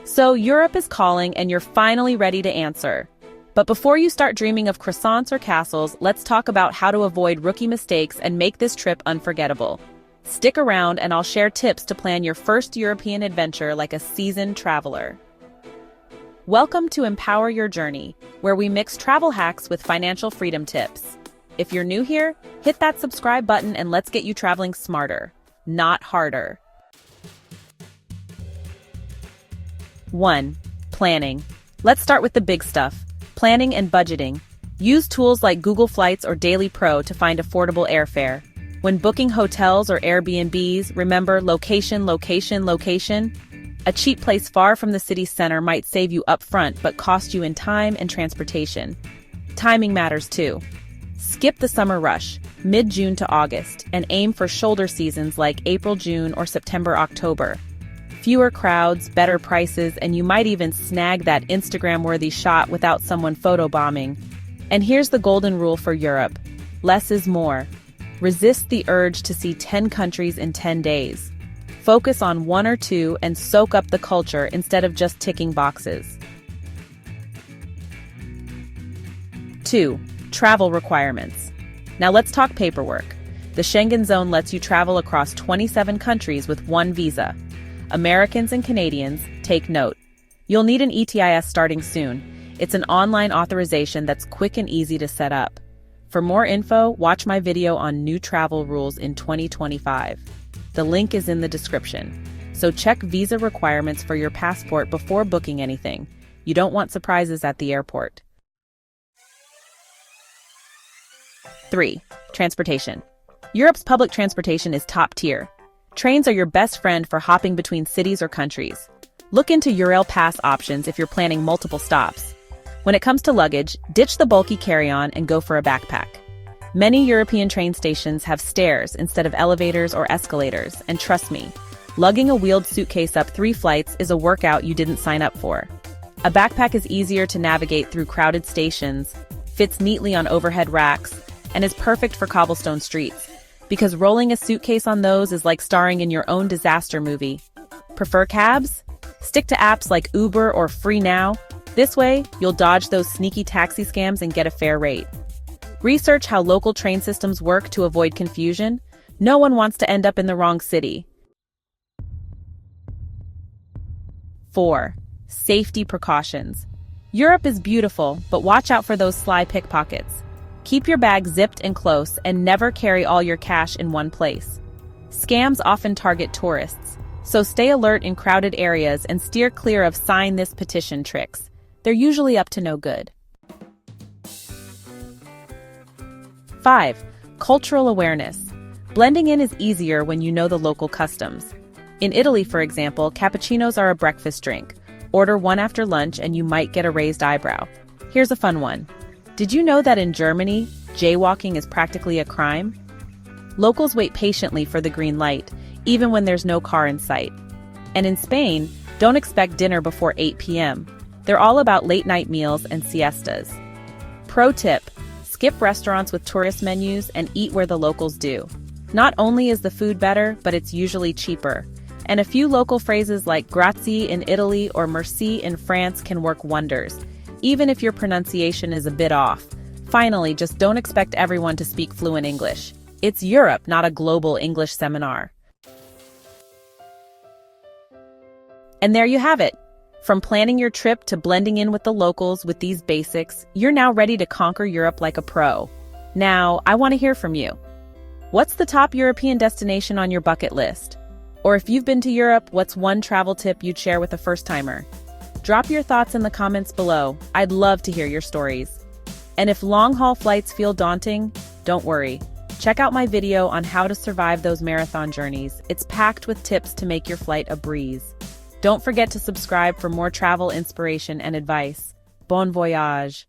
So Europe is calling and you're finally ready to answer. But before you start dreaming of croissants or castles, let's talk about how to avoid rookie mistakes and make this trip unforgettable. Stick around and I'll share tips to plan your first European adventure like a seasoned traveler. Welcome to Empower Your Journey, where we mix travel hacks with financial freedom tips. If you're new here, hit that subscribe button and let's get you traveling smarter, not harder. 1. Planning. Let's start with the big stuff. Planning and budgeting. Use tools like Google Flights or Daily Pro to find affordable airfare. When booking hotels or Airbnbs, remember location, location, location. A cheap place far from the city center might save you upfront but cost you in time and transportation. Timing matters too. Skip the summer rush, mid-June to August, and aim for shoulder seasons like April, June, or September, October. Fewer crowds, better prices, and you might even snag that Instagram-worthy shot without someone photobombing. And here's the golden rule for Europe. Less is more. Resist the urge to see 10 countries in 10 days. Focus on 1 or 2 and soak up the culture instead of just ticking boxes. 2. Travel requirements. Now let's talk paperwork. The Schengen zone lets you travel across 27 countries with one visa. Americans and Canadians, take note. You'll need an ETIS starting soon. It's an online authorization that's quick and easy to set up. For more info, watch my video on new travel rules in 2025. The link is in the description. So check visa requirements for your passport before booking anything. You don't want surprises at the airport. 3. Transportation. Europe's public transportation is top tier. Trains are your best friend for hopping between cities or countries. Look into Eurail Pass options if you're planning multiple stops. When it comes to luggage, ditch the bulky carry-on and go for a backpack. Many European train stations have stairs instead of elevators or escalators, and trust me, lugging a wheeled suitcase up 3 flights is a workout you didn't sign up for. A backpack is easier to navigate through crowded stations, fits neatly on overhead racks, and is perfect for cobblestone streets. Because rolling a suitcase on those is like starring in your own disaster movie. Prefer cabs? Stick to apps like Uber or Free Now. This way, you'll dodge those sneaky taxi scams and get a fair rate. Research how local train systems work to avoid confusion. No one wants to end up in the wrong city. 4. Safety precautions. Europe is beautiful, but watch out for those sly pickpockets. Keep your bag zipped and close and never carry all your cash in one place. Scams often target tourists, so stay alert in crowded areas and steer clear of sign this petition tricks. They're usually up to no good. 5. Cultural awareness. Blending in is easier when you know the local customs. In Italy, for example, cappuccinos are a breakfast drink. Order one after lunch and you might get a raised eyebrow. Here's a fun one. Did you know that in Germany, jaywalking is practically a crime? Locals wait patiently for the green light, even when there's no car in sight. And in Spain, don't expect dinner before 8 p.m. They're all about late-night meals and siestas. Pro tip, skip restaurants with tourist menus and eat where the locals do. Not only is the food better, but it's usually cheaper. And a few local phrases like grazie in Italy or merci in France can work wonders, even if your pronunciation is a bit off. Finally, just don't expect everyone to speak fluent English. It's Europe, not a global English seminar. And there you have it. From planning your trip to blending in with the locals with these basics, you're now ready to conquer Europe like a pro. Now, I want to hear from you. What's the top European destination on your bucket list? Or if you've been to Europe, what's one travel tip you'd share with a first-timer? Drop your thoughts in the comments below. I'd love to hear your stories. And if long-haul flights feel daunting, don't worry. Check out my video on how to survive those marathon journeys. It's packed with tips to make your flight a breeze. Don't forget to subscribe for more travel inspiration and advice. Bon voyage!